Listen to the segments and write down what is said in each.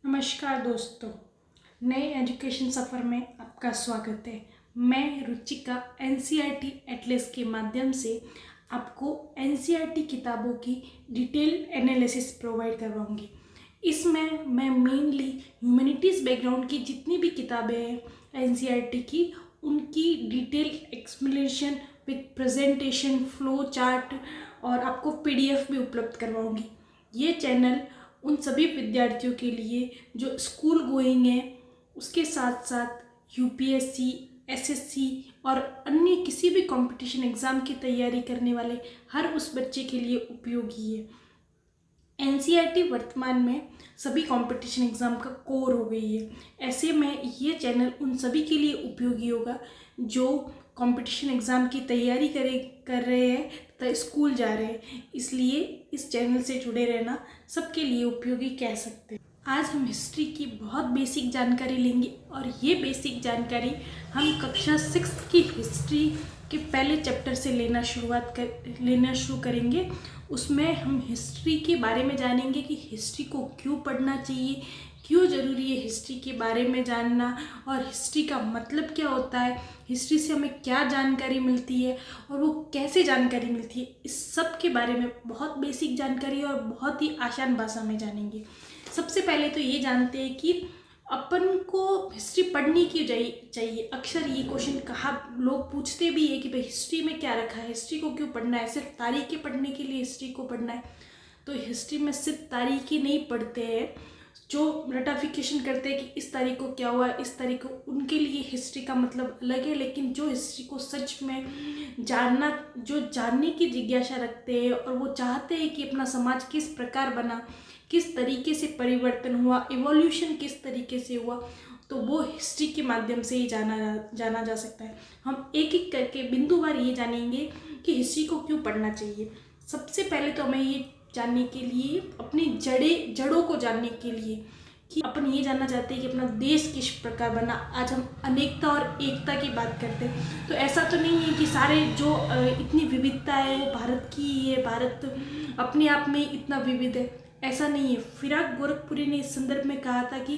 नमस्कार दोस्तों, नए एजुकेशन सफ़र में आपका स्वागत है। मैं रुचिका एनसीईआरटी एटलस के माध्यम से आपको एनसीईआरटी किताबों की डिटेल एनालिसिस प्रोवाइड करवाऊंगी। इसमें मैं मेनली ह्यूमैनिटीज़ बैकग्राउंड की जितनी भी किताबें हैं एनसीईआरटी की, उनकी detail explanation with presentation, flow chart और आपको पीडीएफ भी उपलब्ध करवाऊंगी। ये चैनल उन सभी विद्यार्थियों के लिए जो स्कूल गोइंग है, उसके साथ साथ यूपीएससी, एसएससी और अन्य किसी भी कंपटीशन एग्ज़ाम की तैयारी करने वाले हर उस बच्चे के लिए उपयोगी है। एनसीईआरटी वर्तमान में सभी कंपटीशन एग्ज़ाम का कोर हो गई है। ऐसे में ये चैनल उन सभी के लिए उपयोगी होगा जो कंपटीशन एग्ज़ाम की तैयारी कर रहे हैं तथा स्कूल जा रहे हैं। इसलिए इस चैनल से जुड़े रहना सबके लिए उपयोगी कह सकते हैं। आज हम हिस्ट्री की बहुत बेसिक जानकारी लेंगे और ये बेसिक जानकारी हम कक्षा 6 की हिस्ट्री के पहले चैप्टर से लेना शुरू करेंगे। उसमें हम हिस्ट्री के बारे में जानेंगे कि हिस्ट्री को क्यों पढ़ना चाहिए, क्यों ज़रूरी है हिस्ट्री के बारे में जानना, और हिस्ट्री का मतलब क्या होता है, हिस्ट्री से हमें क्या जानकारी मिलती है और वो कैसे जानकारी मिलती है। इस सब के बारे में बहुत बेसिक जानकारी और बहुत ही आसान भाषा में जानेंगे। सबसे पहले तो ये जानते हैं कि अपन को हिस्ट्री पढ़नी क्यों चाहिए। अक्सर ये क्वेश्चन लोग पूछते भी है कि भाई हिस्ट्री में क्या रखा है, हिस्ट्री को क्यों पढ़ना है, सिर्फ तारीखें पढ़ने के लिए हिस्ट्री को पढ़ना है। तो हिस्ट्री में सिर्फ तारीखें नहीं पढ़ते हैं, जो रटाफिकेशन करते हैं कि इस तारीख को क्या हुआ, इस तारीख को, उनके लिए हिस्ट्री का मतलब अलग है। लेकिन जो हिस्ट्री को सच में जानने की जिज्ञासा रखते हैं और वो चाहते हैं कि अपना समाज किस प्रकार बना, किस तरीके से परिवर्तन हुआ, इवोल्यूशन किस तरीके से हुआ, तो वो हिस्ट्री के माध्यम से ही जाना जा सकता है। हम एक एक करके बिंदुवार ये जानेंगे कि हिस्ट्री को क्यों पढ़ना चाहिए। सबसे पहले तो हमें ये जानने के लिए, अपनी जड़ों को जानने के लिए, कि अपन ये जानना चाहते हैं कि अपना देश किस प्रकार बना। आज हम अनेकता और एकता की बात करते हैं, तो ऐसा तो नहीं है कि सारे जो इतनी विविधता है वो भारत की ही है, भारत अपने आप में इतना विविध है, ऐसा नहीं है। फिराक गोरखपुरी ने इस संदर्भ में कहा था कि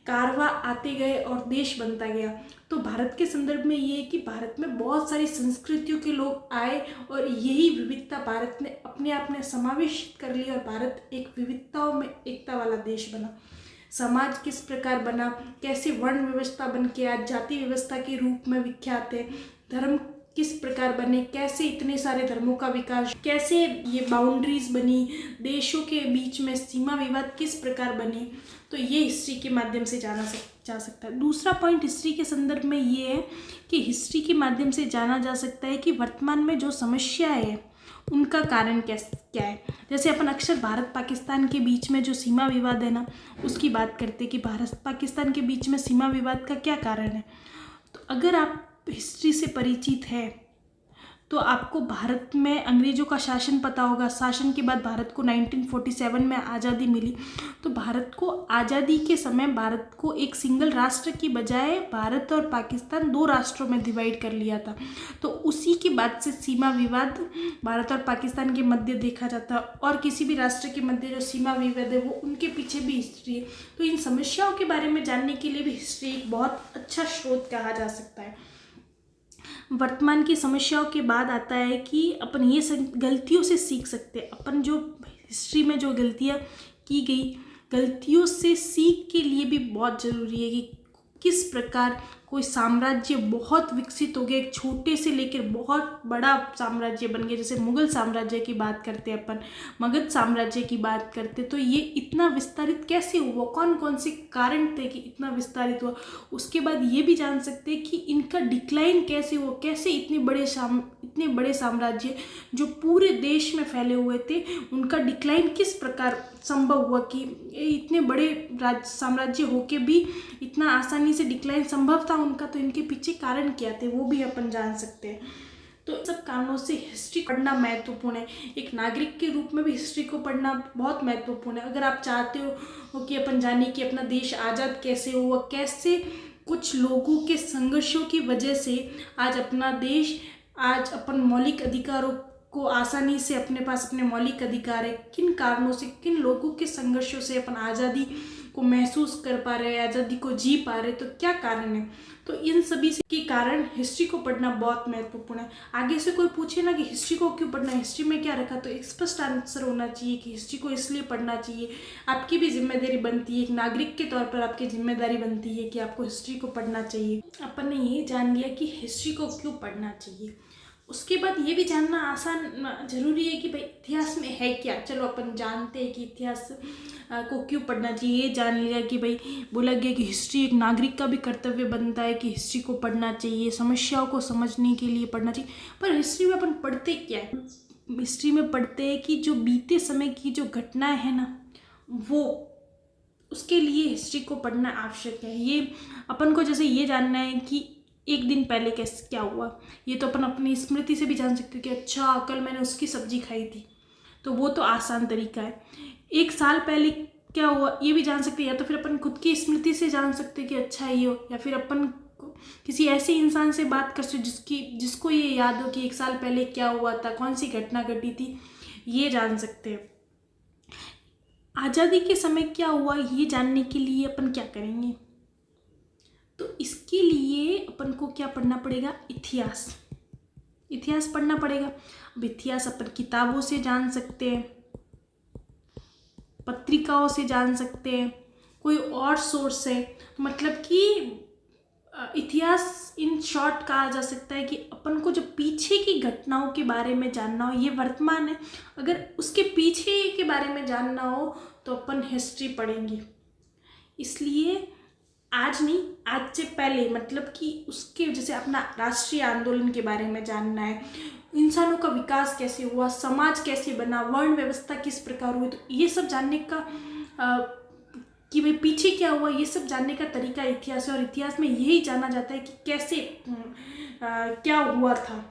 कारवां आते गए और देश बनता गया। तो भारत के संदर्भ में ये है कि भारत में बहुत सारी संस्कृतियों के लोग आए और यही विविधता भारत ने अपने आप में समावेशित कर ली और भारत एक विविधताओं में एकता वाला देश बना। समाज किस प्रकार बना, कैसे वर्ण व्यवस्था बन के आज जाति व्यवस्था के रूप में विख्यात है, धर्म किस प्रकार बने, कैसे इतने सारे धर्मों का विकास, कैसे ये बाउंड्रीज बनी, देशों के बीच में सीमा विवाद किस प्रकार बने, तो ये हिस्ट्री के माध्यम से जा सकता है। दूसरा पॉइंट हिस्ट्री के संदर्भ में ये है कि हिस्ट्री के माध्यम से जाना जा सकता है कि वर्तमान में जो समस्याएं है उनका कारण क्या है। जैसे अपन अक्सर भारत पाकिस्तान के बीच में जो सीमा विवाद है ना, उसकी बात करते हैं कि भारत पाकिस्तान के बीच में सीमा विवाद का क्या कारण है। तो अगर आप हिस्ट्री से परिचित है तो आपको भारत में अंग्रेज़ों का शासन पता होगा। शासन के बाद भारत को 1947 में आज़ादी मिली। तो भारत को आज़ादी के समय भारत को एक सिंगल राष्ट्र की बजाय भारत और पाकिस्तान 2 राष्ट्रों में डिवाइड कर लिया था। तो उसी के बाद से सीमा विवाद भारत और पाकिस्तान के मध्य देखा जाता है, और किसी भी राष्ट्र के मध्य जो सीमा विवाद है वो उनके पीछे भी हिस्ट्री है। तो इन समस्याओं के बारे में जानने के लिए भी हिस्ट्री एक बहुत अच्छा स्रोत कहा जा सकता है। वर्तमान की समस्याओं के बाद आता है कि अपन ये गलतियों से सीख सकते हैं। अपन जो हिस्ट्री में जो गलतियाँ की गई, गलतियों से सीख के लिए भी बहुत ज़रूरी है कि किस प्रकार कोई साम्राज्य बहुत विकसित हो गया, एक छोटे से लेकर बहुत बड़ा साम्राज्य बन गया। जैसे मुगल साम्राज्य की बात करते हैं अपन, मगध साम्राज्य की बात करते, तो ये इतना विस्तारित कैसे हुआ, कौन कौन से कारण थे कि इतना विस्तारित हुआ। उसके बाद ये भी जान सकते हैं कि इनका डिक्लाइन कैसे हुआ, कैसे इतने बड़े साम्राज्य जो पूरे देश में फैले हुए थे, उनका डिक्लाइन किस प्रकार संभव हुआ कि इतने बड़े साम्राज्य होके भी इतना आसानी से डिक्लाइन संभव था उनका। तो इनके पीछे कारण क्या थे वो भी अपन जान सकते हैं। तो सब कारणों से हिस्ट्री पढ़ना महत्वपूर्ण है। एक नागरिक के रूप में भी हिस्ट्री को पढ़ना बहुत महत्वपूर्ण है। अगर आप चाहते हो कि अपन जाने कि अपना देश आज़ाद कैसे हुआ, कैसे कुछ लोगों के संघर्षों की वजह से आज अपना देश, आज अपन मौलिक अधिकारों को आसानी से अपने पास अपने मौलिक अधिकार है, किन कारणों से, किन लोगों के संघर्षों से अपन आज़ादी को महसूस कर पा रहे हैं, आज़ादी को जी पा रहे, तो क्या कारण है? तो इन सभी के कारण हिस्ट्री को पढ़ना बहुत महत्वपूर्ण है। आगे से कोई पूछे ना कि हिस्ट्री को क्यों पढ़ना है, हिस्ट्री में क्या रखा, तो एक स्पष्ट आंसर होना चाहिए कि हिस्ट्री को इसलिए पढ़ना चाहिए। आपकी भी जिम्मेदारी बनती है, एक नागरिक के तौर पर आपकी जिम्मेदारी बनती है कि आपको हिस्ट्री को पढ़ना चाहिए। अपन ने ये जान लिया कि हिस्ट्री को क्यों पढ़ना चाहिए। उसके बाद ये भी जानना आसान ज़रूरी है कि भाई इतिहास में है क्या। चलो अपन जानते हैं कि इतिहास को क्यों पढ़ना चाहिए, ये जान लिया कि भाई बोला गया कि हिस्ट्री एक नागरिक का भी कर्तव्य बनता है कि हिस्ट्री को पढ़ना चाहिए, समस्याओं को समझने के लिए पढ़ना चाहिए। पर हिस्ट्री में अपन पढ़ते क्या है? हिस्ट्री में पढ़ते हैं कि जो बीते समय की जो घटनाएं हैं ना, वो उसके लिए हिस्ट्री को पढ़ना आवश्यक है। ये अपन को जैसे ये जानना है कि एक दिन पहले कैसे क्या हुआ, ये तो अपन अपनी स्मृति से भी जान सकते हैं कि अच्छा कल मैंने उसकी सब्जी खाई थी, तो वो तो आसान तरीका है। एक साल पहले क्या हुआ ये भी जान सकते हैं, या तो फिर अपन खुद की स्मृति से जान सकते हैं कि अच्छा ये हो, या फिर अपन किसी ऐसे इंसान से बात कर सकते जिसको ये याद हो कि एक साल पहले क्या हुआ था, कौन सी घटना घटी थी, ये जान सकते हैं। आज़ादी के समय क्या हुआ ये जानने के लिए अपन क्या करेंगे? तो इसके लिए अपन को क्या पढ़ना पड़ेगा? इतिहास। इतिहास पढ़ना पड़ेगा। अब इतिहास अपन किताबों से जान सकते हैं, पत्रिकाओं से जान सकते हैं, कोई और सोर्स है। मतलब कि इतिहास इन शॉर्ट कहा जा सकता है कि अपन को जो पीछे की घटनाओं के बारे में जानना हो, ये वर्तमान है, अगर उसके पीछे के बारे में जानना हो तो अपन हिस्ट्री पढ़ेंगे। इसलिए आज नहीं, आज से पहले, मतलब कि उसके जैसे अपना राष्ट्रीय आंदोलन के बारे में जानना है, इंसानों का विकास कैसे हुआ, समाज कैसे बना, वर्ण व्यवस्था किस प्रकार हुई, तो ये सब जानने का कि भाई पीछे क्या हुआ, ये सब जानने का तरीका इतिहास है। और इतिहास में यही जाना जाता है कि कैसे क्या हुआ था,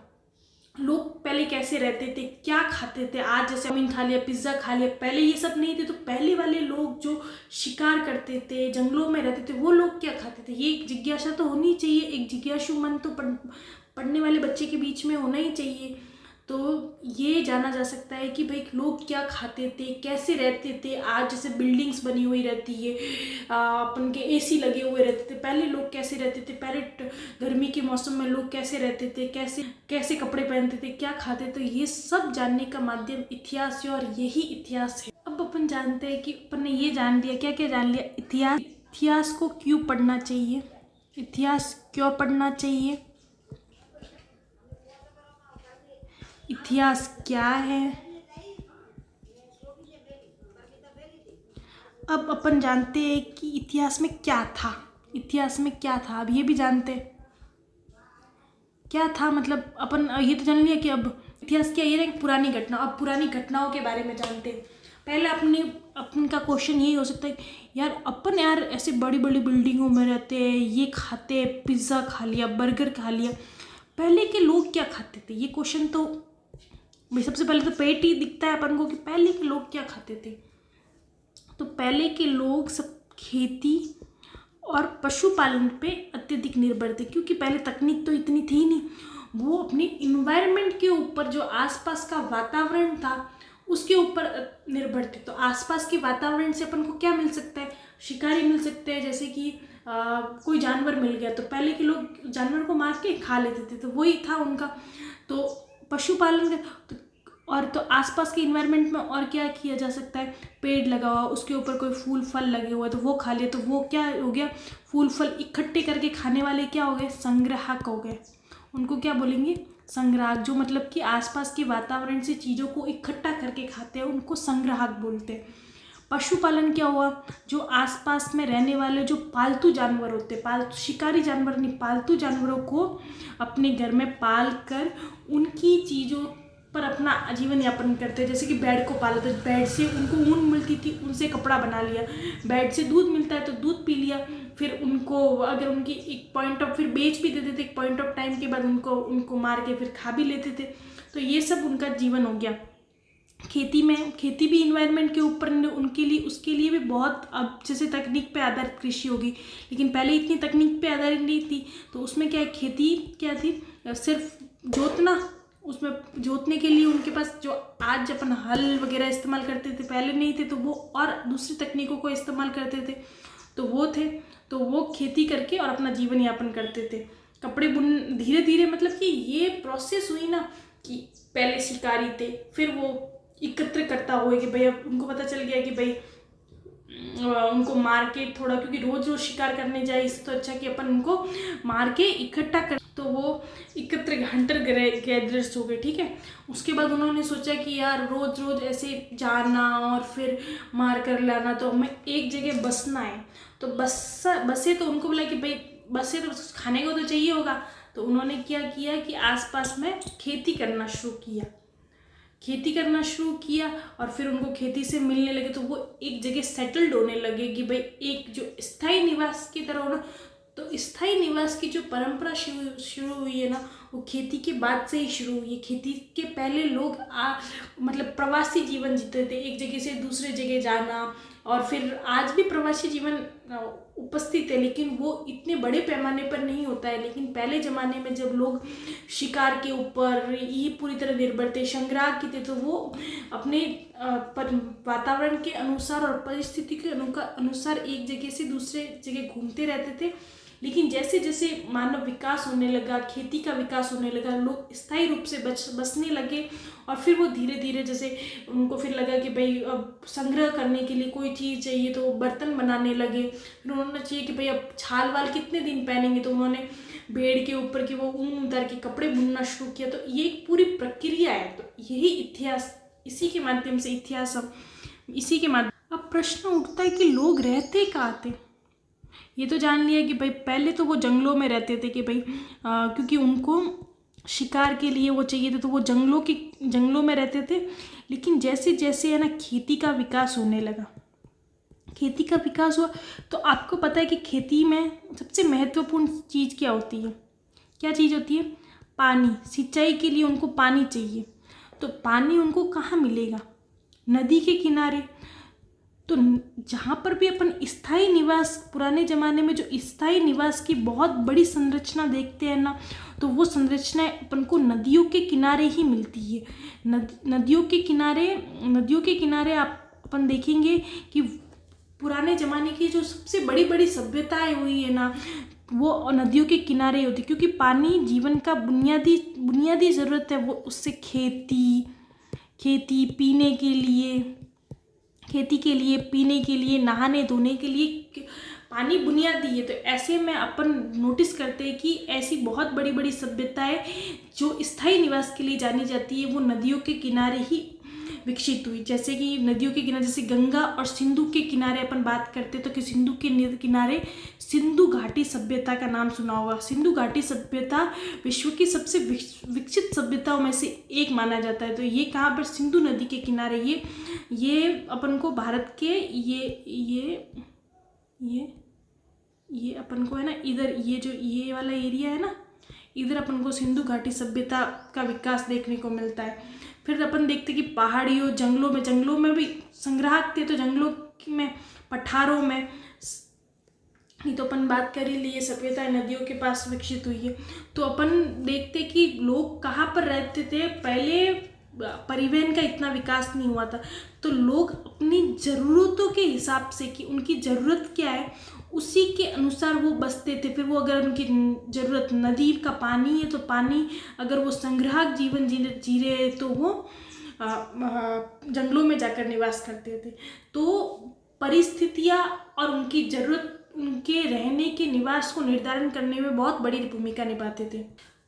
लोग पहले कैसे रहते थे, क्या खाते थे। आज जैसे चाउमीन खा लिया, पिज्ज़ा खा लिया, पहले ये सब नहीं थे। तो पहले वाले लोग जो शिकार करते थे, जंगलों में रहते थे, वो लोग क्या खाते थे, ये एक जिज्ञासा तो होनी चाहिए। एक जिज्ञासु मन तो पढ़ने वाले बच्चे के बीच में होना ही चाहिए। तो ये जाना जा सकता है कि भाई लोग क्या खाते थे, कैसे रहते थे। आज जैसे बिल्डिंग्स बनी हुई रहती है, अपन के एसी लगे हुए रहते थे, पहले लोग कैसे रहते थे, पहले गर्मी के मौसम में लोग कैसे रहते थे, कैसे कैसे कपड़े पहनते थे, क्या खाते थे। ये सब जानने का माध्यम इतिहास है और यही इतिहास है। अब अपन जानते हैं कि अपन ने ये जान लिया, क्या क्या जान लिया? इतिहास को क्यों पढ़ना चाहिए, इतिहास क्यों पढ़ना चाहिए, इतिहास क्या है। अब अपन जानते हैं कि इतिहास में क्या था, इतिहास में क्या था। अब ये भी जानते हैं क्या था, मतलब अपन ये तो जान लिया कि अब इतिहास क्या, ये ना पुरानी घटना। अब पुरानी घटनाओं के बारे में जानते हैं। पहले अपन का क्वेश्चन यही हो सकता है यार अपन ऐसे बड़ी बड़ी बिल्डिंगों में रहते हैं, ये खाते, पिज़्ज़ा खा लिया, बर्गर खा लिया, पहले के लोग क्या खाते थे? ये क्वेश्चन तो भाई सबसे पहले तो पेट ही दिखता है अपन को कि पहले के लोग क्या खाते थे। तो पहले के लोग सब खेती और पशुपालन पे अत्यधिक निर्भर थे, क्योंकि पहले तकनीक तो इतनी थी नहीं। वो अपने इन्वायरमेंट के ऊपर, जो आसपास का वातावरण था उसके ऊपर निर्भर थे। तो आसपास के वातावरण से अपन को क्या मिल सकता है? शिकारी मिल सकते हैं, जैसे कि कोई जानवर मिल गया तो पहले के लोग जानवर को मार के खा लेते थे, तो वही था उनका। तो पशुपालन का और तो आसपास के इन्वायरमेंट में और क्या किया जा सकता है? पेड़ लगा हुआ, उसके ऊपर कोई फूल फल लगे हुए तो वो खा लिए, तो वो क्या हो गया? फूल फल इकट्ठे करके खाने वाले क्या हो गए? संग्राहक हो गए। उनको क्या बोलेंगे? संग्राहक। जो मतलब कि आसपास के वातावरण से चीज़ों को इकट्ठा करके खाते हैं, उनको संग्राहक बोलते हैं। पशुपालन क्या हुआ? जो आसपास में रहने वाले जो पालतू जानवर होते, पालतू शिकारी जानवर नहीं, पालतू जानवरों को अपने घर में पाल कर उनकी चीज़ों पर अपना जीवन यापन करते। जैसे कि बैड को पाला तो बैड से उनको ऊन मिलती थी, उनसे कपड़ा बना लिया। बैड से दूध मिलता है तो दूध पी लिया। फिर उनको अगर उनकी एक पॉइंट ऑफ, फिर बेच भी देते थे एक पॉइंट ऑफ टाइम के बाद, उनको मार के फिर खा भी लेते थे। तो ये सब उनका जीवन हो गया। खेती भी इन्वायरमेंट के ऊपर उनके लिए, उसके लिए भी बहुत, अब जैसे तकनीक पे आधारित कृषि होगी, लेकिन पहले इतनी तकनीक पे आधारित नहीं थी। तो उसमें क्या है, खेती क्या थी? सिर्फ जोतना उसमें जोतने के लिए उनके पास जो आज अपन हल वगैरह इस्तेमाल करते थे पहले नहीं थे, तो वो और दूसरी तकनीकों को इस्तेमाल करते थे, तो वो थे, तो वो खेती करके और अपना जीवन यापन करते थे। कपड़े बुन धीरे धीरे मतलब कि ये प्रोसेस हुई ना कि पहले शिकारी थे, फिर वो एकत्र करता हुए कि भाई अब उनको पता चल गया कि भाई उनको मार के थोड़ा, क्योंकि रोज रोज शिकार करने जाए इससे तो अच्छा कि अपन उनको मार के इकट्ठा कर, तो वो एकत्र हंटर गैदरर्स हो गए, ठीक है। उसके बाद उन्होंने सोचा कि यार रोज रोज ऐसे जाना और फिर मार कर लाना, तो हमें एक जगह बसना है। तो बसे तो उनको बोला कि भाई बसे तो खाने को तो चाहिए होगा, तो उन्होंने क्या किया कि आसपास में खेती करना शुरू किया और फिर उनको खेती से मिलने लगे, तो वो एक जगह सेटल्ड होने लगे कि भाई एक जो स्थायी निवास की तरह होना। तो स्थायी निवास की जो परंपरा शुरू हुई है ना, वो खेती के बाद से ही शुरू हुई है। खेती के पहले लोग मतलब प्रवासी जीवन जीते थे, एक जगह से दूसरे जगह जाना, और फिर आज भी प्रवासी जीवन उपस्थित है, लेकिन वो इतने बड़े पैमाने पर नहीं होता है। लेकिन पहले ज़माने में जब लोग शिकार के ऊपर ही पूरी तरह निर्भर थे, संग्राह की थे, तो वो अपने वातावरण के अनुसार और परिस्थिति के अनुसार एक जगह से दूसरे जगह घूमते रहते थे। लेकिन जैसे जैसे मानव विकास होने लगा, खेती का विकास होने लगा, लोग स्थायी रूप से बसने लगे, और फिर वो धीरे धीरे जैसे उनको फिर लगा कि भाई अब संग्रह करने के लिए कोई चीज़ चाहिए, तो वो बर्तन बनाने लगे। फिर उन्होंने चाहिए कि भाई अब छाल वाल कितने दिन पहनेंगे, तो उन्होंने भेड़ के ऊपर की वो ऊन उतार के कपड़े बुनना शुरू किया। तो ये एक पूरी प्रक्रिया है, तो यही इतिहास, इसी के माध्यम से इतिहास, अब इसी के माध्यम। अब प्रश्न उठता है कि लोग रहते कहाँ थे। ये तो जान लिया कि भाई पहले तो वो जंगलों में रहते थे कि भाई क्योंकि उनको शिकार के लिए वो चाहिए थे, तो वो जंगलों में रहते थे। लेकिन जैसे जैसे है ना खेती का विकास होने लगा, खेती का विकास हुआ, तो आपको पता है कि खेती में सबसे महत्वपूर्ण चीज़ क्या होती है? क्या चीज़ होती है? पानी। सिंचाई के लिए उनको पानी चाहिए, तो पानी उनको कहाँ मिलेगा? नदी के किनारे। तो जहाँ पर भी अपन स्थायी निवास, पुराने ज़माने में जो स्थायी निवास की बहुत बड़ी संरचना देखते हैं ना, तो वो संरचना अपन को नदियों के किनारे ही मिलती है। नदियों के किनारे अपन देखेंगे कि पुराने ज़माने की जो सबसे बड़ी बड़ी सभ्यताएं हुई है ना, वो नदियों के किनारे होती, क्योंकि पानी जीवन का बुनियादी ज़रूरत है। वो उससे खेती पीने के लिए, नहाने धोने के लिए पानी बुनियादी है। तो ऐसे में अपन नोटिस करते हैं कि ऐसी बहुत बड़ी बड़ी सभ्यताएं जो स्थायी निवास के लिए जानी जाती है, वो नदियों के किनारे ही विकसित हुई। जैसे कि नदियों के किनारे, जैसे गंगा और सिंधु के किनारे अपन बात करते हैं, तो कि सिंधु के किनारे सिंधु घाटी सभ्यता का नाम सुना होगा। सिंधु घाटी सभ्यता विश्व की सबसे विकसित सभ्यताओं में से एक माना जाता है। तो ये कहाँ पर? सिंधु नदी के किनारे। ये अपन को भारत के ये अपन को है ना, इधर ये वाला एरिया है ना, इधर अपन को सिंधु घाटी सभ्यता का विकास देखने को मिलता है। फिर अपन देखते कि पहाड़ियों, जंगलों में भी संग्राहक थे, तो जंगलों में, पठारों में, ये तो अपन बात कर ही लिए, सभ्यता नदियों के पास विकसित हुई है। तो अपन देखते कि लोग कहाँ पर रहते थे। पहले परिवहन का इतना विकास नहीं हुआ था, तो लोग अपनी ज़रूरतों के हिसाब से, कि उनकी ज़रूरत क्या है उसी के अनुसार वो बसते थे। फिर वो अगर उनकी ज़रूरत नदी का पानी है, तो पानी, अगर वो संग्राहक जीवन जी रहे हैं, तो वो जंगलों में जाकर निवास करते थे। तो परिस्थितियाँ और उनकी ज़रूरत उनके रहने के निवास को निर्धारण करने में बहुत बड़ी भूमिका निभाते थे।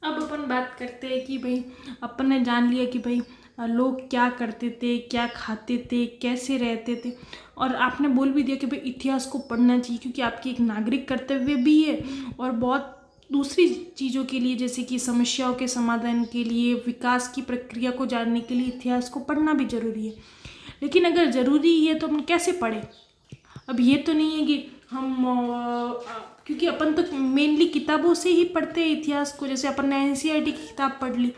अब अपन बात करते हैं कि भाई अपन ने जान लिया कि भाई लोग क्या करते थे, क्या खाते थे, कैसे रहते थे, और आपने बोल भी दिया कि भाई इतिहास को पढ़ना चाहिए, क्योंकि आपकी एक नागरिक कर्तव्य भी है, और बहुत दूसरी चीज़ों के लिए, जैसे कि समस्याओं के समाधान के लिए, विकास की प्रक्रिया को जानने के लिए इतिहास को पढ़ना भी ज़रूरी है। लेकिन अगर ज़रूरी है तो हम कैसे पढ़ें? अब ये तो नहीं है कि हम क्योंकि अपन तो मेनली किताबों से ही पढ़ते हैं इतिहास को। जैसे अपन ने एनसीईआरटी की किताब पढ़ ली,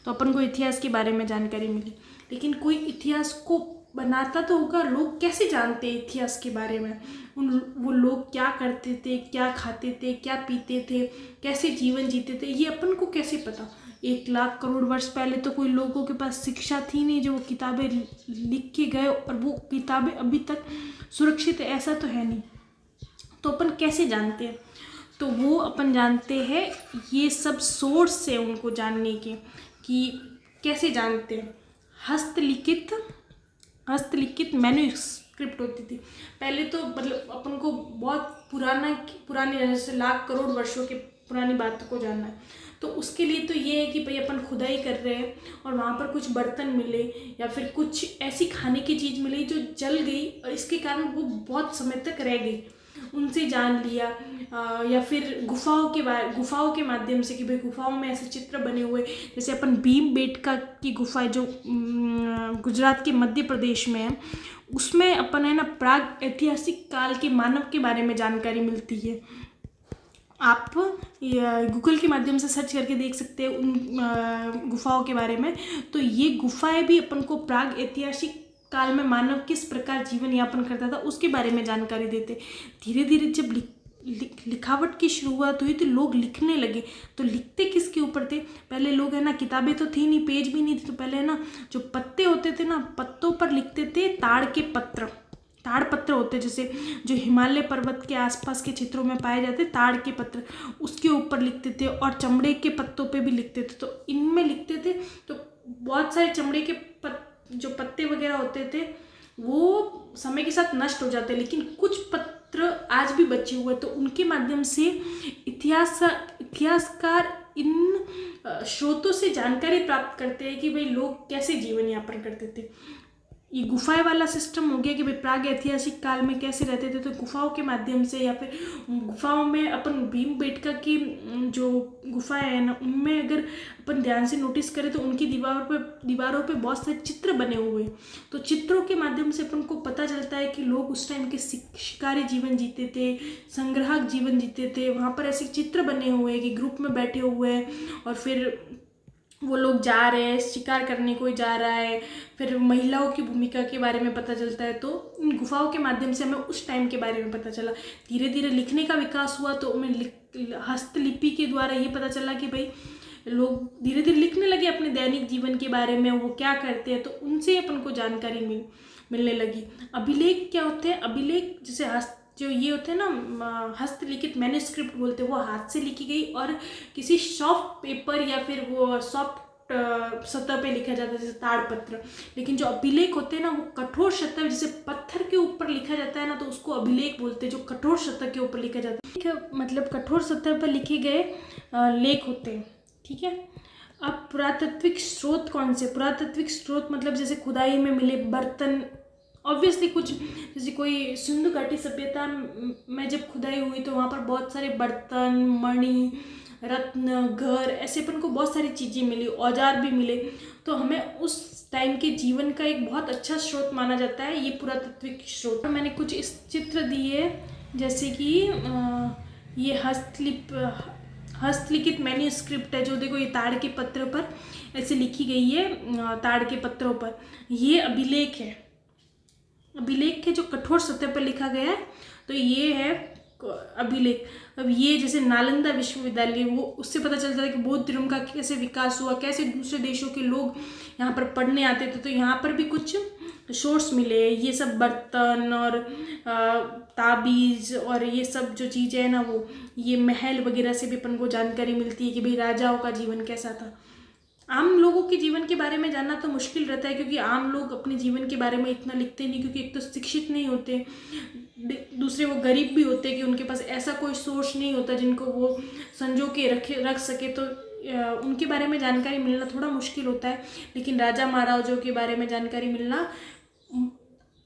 तो अपन को इतिहास के बारे में जानकारी मिली, लेकिन कोई इतिहास को बनाता तो होगा। लोग कैसे जानते हैं इतिहास के बारे में? वो लोग क्या करते थे, क्या खाते थे, क्या पीते थे, कैसे जीवन जीते थे, ये अपन को कैसे पता? 1 लाख करोड़ वर्ष पहले तो कोई लोगों के पास शिक्षा थी नहीं जो वो किताबें लिख के गए, और वो किताबें अभी तक सुरक्षित है, ऐसा तो है नहीं। तो अपन कैसे जानते हैं? तो वो अपन जानते हैं, ये सब सोर्स है उनको जानने के, कि कैसे जानते हैं। हस्तलिखित मैन्युस्क्रिप्ट होती थी पहले, तो मतलब अपन को बहुत पुराने जैसे लाख करोड़ वर्षों के पुरानी बात को जानना है, तो उसके लिए तो ये है कि भाई अपन खुदाई कर रहे हैं और वहाँ पर कुछ बर्तन मिले या फिर कुछ ऐसी खाने की चीज़ मिली जो जल गई और इसके कारण वो बहुत समय तक रह गई, उनसे जान लिया। या फिर गुफाओं के माध्यम से कि भाई गुफाओं में ऐसे चित्र बने हुए, जैसे अपन भीमबेटका की गुफा जो गुजरात के मध्य प्रदेश में है, उसमें अपन है ना प्राग ऐतिहासिक काल के मानव के बारे में जानकारी मिलती है। आप गूगल के माध्यम से सर्च करके देख सकते हैं उन गुफाओं के बारे में। तो ये गुफाएं भी अपन को प्राग ऐतिहासिक काल में मानव किस प्रकार जीवन यापन करता था उसके बारे में जानकारी देते। धीरे धीरे जब लिखावट की शुरुआत हुई तो लोग लिखने लगे। तो लिखते किसके ऊपर थे? पहले लोग है ना, किताबें तो थी नहीं, पेज भी नहीं थे, तो पहले है ना जो पत्ते होते थे ना, पत्तों पर लिखते थे। ताड़ पत्र होते, जैसे जो हिमालय पर्वत के आसपास के क्षेत्रों में पाए जाते ताड़ के पत्र, उसके ऊपर लिखते थे। और चमड़े के पत्तों पे भी लिखते थे, तो इनमें लिखते थे। तो बहुत सारे चमड़े के जो पत्ते वगैरह होते थे वो समय के साथ नष्ट हो जाते, लेकिन कुछ पत्र आज भी बचे हुए, तो उनके माध्यम से इतिहासकार इन स्रोतों से जानकारी प्राप्त करते हैं कि भाई लोग कैसे जीवन यापन करते थे। ये गुफाएं वाला सिस्टम हो गया कि भाई प्राग ऐतिहासिक काल में कैसे रहते थे, तो गुफाओं के माध्यम से, या फिर गुफाओं में अपन भीमबेटका की जो गुफाएं हैं ना, उनमें अगर अपन ध्यान से नोटिस करें तो उनकी दीवारों पे बहुत सारे चित्र बने हुए हैं। तो चित्रों के माध्यम से अपन को पता चलता है कि लोग उस टाइम के शिकारी जीवन जीते थे, संग्राहक जीवन जीते थे। वहाँ पर ऐसे चित्र बने हुए हैं कि ग्रुप में बैठे हुए हैं और फिर वो लोग जा रहे हैं, शिकार करने कोई जा रहा है। फिर महिलाओं की भूमिका के बारे में पता चलता है। तो इन गुफाओं के माध्यम से हमें उस टाइम के बारे में पता चला। धीरे धीरे लिखने का विकास हुआ, तो हमें हस्तलिपि के द्वारा ये पता चला कि भाई लोग धीरे धीरे लिखने लगे अपने दैनिक जीवन के बारे में, वो क्या करते हैं, तो उनसे अपन को जानकारी मिलने लगी। अभिलेख क्या होते हैं? अभिलेख जैसे जो ये होते हैं ना, हस्तलिखित मैन्युस्क्रिप्ट बोलते हैं, वो हाथ से लिखी गई और किसी सॉफ्ट पेपर या फिर वो सॉफ्ट सतह पे लिखा जाता है, जैसे ताड़पत्र। लेकिन जो अभिलेख होते हैं ना, वो कठोर सतह, जैसे पत्थर के ऊपर लिखा जाता है ना, तो उसको अभिलेख बोलते हैं, जो कठोर सतह के ऊपर लिखा जाता है। मतलब कठोर सतह पर लिखे गए लेख होते हैं, ठीक है। अब पुरातात्विक स्रोत कौन से? पुरातात्विक स्रोत मतलब जैसे खुदाई में मिले बर्तन, ऑब्वियसली कुछ जैसे कोई सिंधु घाटी सभ्यता में जब खुदाई हुई तो वहाँ पर बहुत सारे बर्तन, मणि, रत्न, घर, ऐसे अपन को बहुत सारी चीज़ें मिली, औजार भी मिले। तो हमें उस टाइम के जीवन का एक बहुत अच्छा स्रोत माना जाता है ये पुरातात्विक स्रोत। मैंने कुछ इस चित्र दिए, जैसे कि ये हस्तलिखित मैन्युस्क्रिप्ट है, जो देखो ये ताड़ के पत्र पर ऐसे लिखी गई है, ताड़ के पत्रों पर। ये अभिलेख है, अभिलेख के जो कठोर सतह पर लिखा गया है, तो ये है अभिलेख। अब ये जैसे नालंदा विश्वविद्यालय, वो उससे पता चलता है कि बौद्ध धर्म का कैसे विकास हुआ, कैसे दूसरे देशों के लोग यहाँ पर पढ़ने आते थे। तो यहाँ पर भी कुछ सोर्स मिले, ये सब बर्तन और ताबीज़ और ये सब जो चीज़ें हैं ना, वो ये महल वगैरह से भी अपन को जानकारी मिलती है कि भाई राजाओं का जीवन कैसा था। आम लोगों के जीवन के बारे में जानना तो मुश्किल रहता है, क्योंकि आम लोग अपने जीवन के बारे में इतना लिखते नहीं, क्योंकि एक तो शिक्षित नहीं होते, दूसरे वो गरीब भी होते हैं कि उनके पास ऐसा कोई सोर्स नहीं होता जिनको वो संजो के रख सके। तो उनके बारे में जानकारी मिलना थोड़ा मुश्किल होता है। लेकिन राजा महाराजाओं के बारे में जानकारी मिलना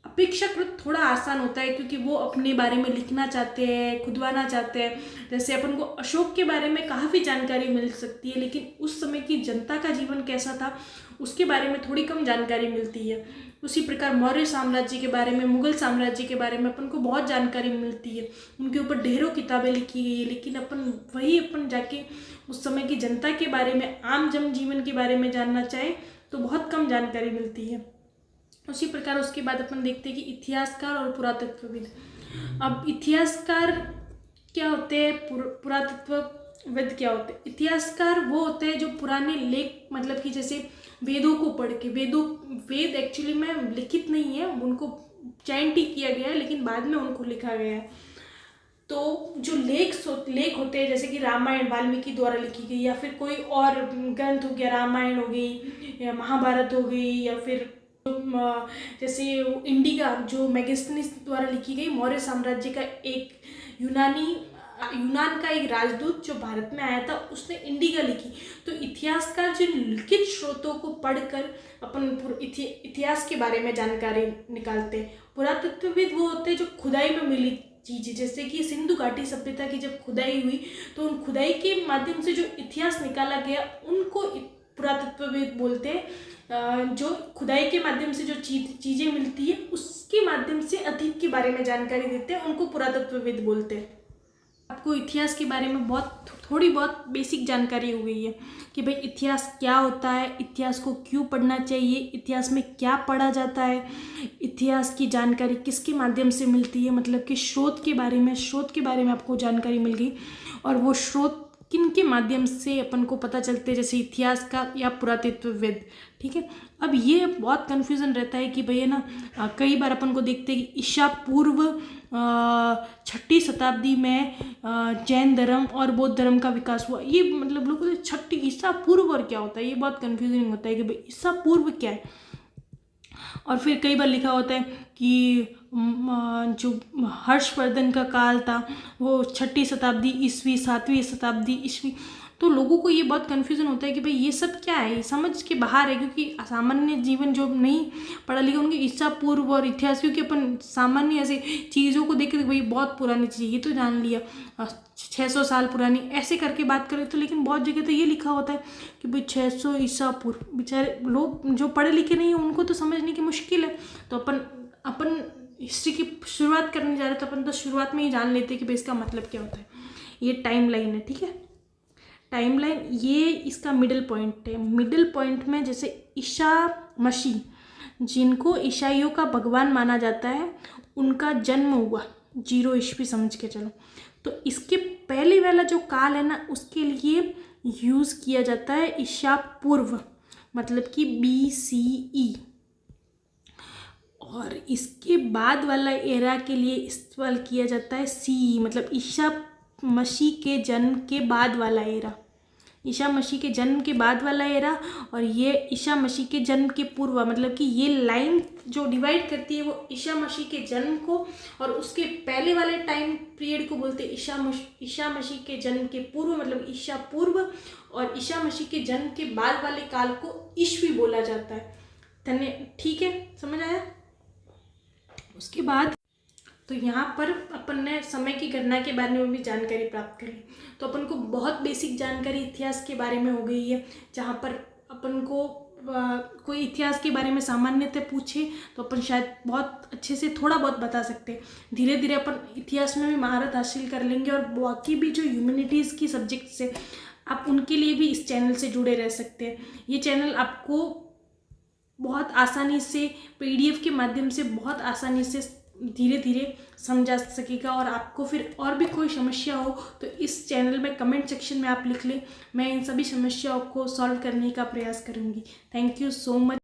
अपेक्षाकृत थोड़ा आसान होता है, क्योंकि वो अपने बारे में लिखना चाहते हैं, खुदवाना चाहते हैं। जैसे अपन को अशोक के बारे में काफ़ी जानकारी मिल सकती है, लेकिन उस समय की जनता का जीवन कैसा था उसके बारे में थोड़ी कम जानकारी मिलती है। उसी प्रकार मौर्य साम्राज्य के बारे में, मुगल साम्राज्य के बारे में अपन को बहुत जानकारी मिलती है, उनके ऊपर ढेरों किताबें लिखी गई है। लेकिन अपन जाके उस समय की जनता के बारे में, आम जनजीवन के बारे में जानना चाहें तो बहुत कम जानकारी मिलती है। उसी प्रकार उसके बाद अपन देखते हैं कि इतिहासकार और पुरातत्वविद। अब इतिहासकार क्या होते हैं? पुरातत्व वेद क्या होते हैं? इतिहासकार वो होते हैं जो पुराने लेख, मतलब कि जैसे वेदों को पढ़ के, वेद एक्चुअली में लिखित नहीं है, उनको चैंट ही किया गया है, लेकिन बाद में उनको लिखा गया है। तो जो लेख होते हैं, जैसे कि रामायण वाल्मीकि द्वारा लिखी गई, या फिर कोई और ग्रंथ हो गया, रामायण हो गई या महाभारत हो गई, या फिर जैसे इंडिका जो मैगस्थनीज द्वारा लिखी गई, मौर्य साम्राज्य का एक यूनान का एक राजदूत जो भारत में आया था, उसने इंडिका लिखी। तो इतिहासकार जो लिखित स्रोतों को पढ़कर अपन इतिहास के बारे में जानकारी निकालते हैं। पुरातत्वविद वो होते हैं जो खुदाई में मिली चीज़ें, जैसे कि सिंधु घाटी सभ्यता की जब खुदाई हुई, तो उन खुदाई के माध्यम से जो इतिहास निकाला गया उनको पुरातत्वविद बोलते हैं। जो खुदाई के माध्यम से जो चीज़ें मिलती है उसके माध्यम से अतीत के बारे में जानकारी देते हैं, उनको पुरातत्वविद बोलते हैं। आपको इतिहास के बारे में थोड़ी बहुत बेसिक जानकारी हो गई है कि भाई इतिहास क्या होता है, इतिहास को क्यों पढ़ना चाहिए, इतिहास में क्या पढ़ा जाता है, इतिहास की जानकारी किसके माध्यम से मिलती है, मतलब कि स्रोत के बारे में आपको जानकारी मिल गई। और वो स्रोत किन के माध्यम से अपन को पता चलते हैं, जैसे इतिहासकार या पुरातत्वविद। ठीक है, अब ये बहुत कन्फ्यूज़न रहता है कि भैया ना कई बार अपन को देखते हैं कि ईसा पूर्व 6ठी शताब्दी में जैन धर्म और बौद्ध धर्म का विकास हुआ। ये मतलब लोग छठी ईसा पूर्व और क्या होता है, ये बहुत कन्फ्यूजिंग होता है कि भाई ईसा पूर्व क्या है। और फिर कई बार लिखा होता है कि जो हर्षवर्धन का काल था वो 6ठी शताब्दी ईस्वी, 7वीं शताब्दी ईस्वी। तो लोगों को ये बहुत कन्फ्यूज़न होता है कि भाई ये सब क्या है, ये समझ के बाहर है, क्योंकि सामान्य जीवन जो नहीं पढ़ा लिखा उनके ईसा पूर्व और इतिहास, क्योंकि अपन सामान्य ऐसे चीज़ों को देख के भाई बहुत पुरानी चीज़, ये तो जान लिया 600 साल पुरानी ऐसे करके बात करें तो, लेकिन बहुत जगह तो ये लिखा होता है कि भाई 600 ईसा पूर्व। बेचारे लोग जो पढ़े लिखे नहीं है उनको तो समझने की मुश्किल है। तो अपन हिस्ट्री की शुरुआत करने जा रहे हैं, तो अपन तो शुरुआत में ही जान लेते हैं कि भाई इसका मतलब क्या होता है। ये टाइम लाइन है, ठीक है, टाइमलाइन, ये इसका मिडिल पॉइंट है। मिडिल पॉइंट में जैसे ईसा मसीह, जिनको ईसाइयों का भगवान माना जाता है, उनका जन्म हुआ 0 ईस्वी समझ के चलो, तो इसके पहले वाला जो काल है ना, उसके लिए यूज़ किया जाता है ईसा पूर्व, मतलब कि BCE। और इसके बाद वाला एरा के लिए इस्तेमाल किया जाता है CE, मतलब ईसा मसीह के जन्म के बाद वाला एरा, ईसा मसीह के जन्म के बाद वाला एरा। और ये ईसा मसीह के जन्म के पूर्व, मतलब कि ये लाइन जो डिवाइड करती है वो ईसा मसीह के जन्म को और उसके पहले वाले टाइम पीरियड को बोलते हैं ईसा मसीह के जन्म के पूर्व, मतलब ईसा पूर्व, और ईसा मसीह के जन्म के बाद वाले काल को ईस्वी बोला जाता है। ठीक है, समझ आया। उसके बाद तो यहाँ पर अपन ने समय की गणना के बारे में भी जानकारी प्राप्त करी, तो अपन को बहुत बेसिक जानकारी इतिहास के बारे में हो गई है। जहाँ पर अपन को कोई इतिहास के बारे में सामान्यतः पूछे तो अपन शायद बहुत अच्छे से थोड़ा बहुत बता सकते हैं। धीरे धीरे अपन इतिहास में भी महारत हासिल कर लेंगे, और बाकी भी जो ह्यूमैनिटीज़ की सब्जेक्ट्स है आप उनके लिए भी इस चैनल से जुड़े रह सकते हैं। ये चैनल आपको बहुत आसानी से PDF के माध्यम से बहुत आसानी से धीरे धीरे समझा सकेगा। और आपको फिर और भी कोई समस्या हो तो इस चैनल में कमेंट सेक्शन में आप लिख लें, मैं इन सभी समस्याओं को सॉल्व करने का प्रयास करूँगी। Thank you so much.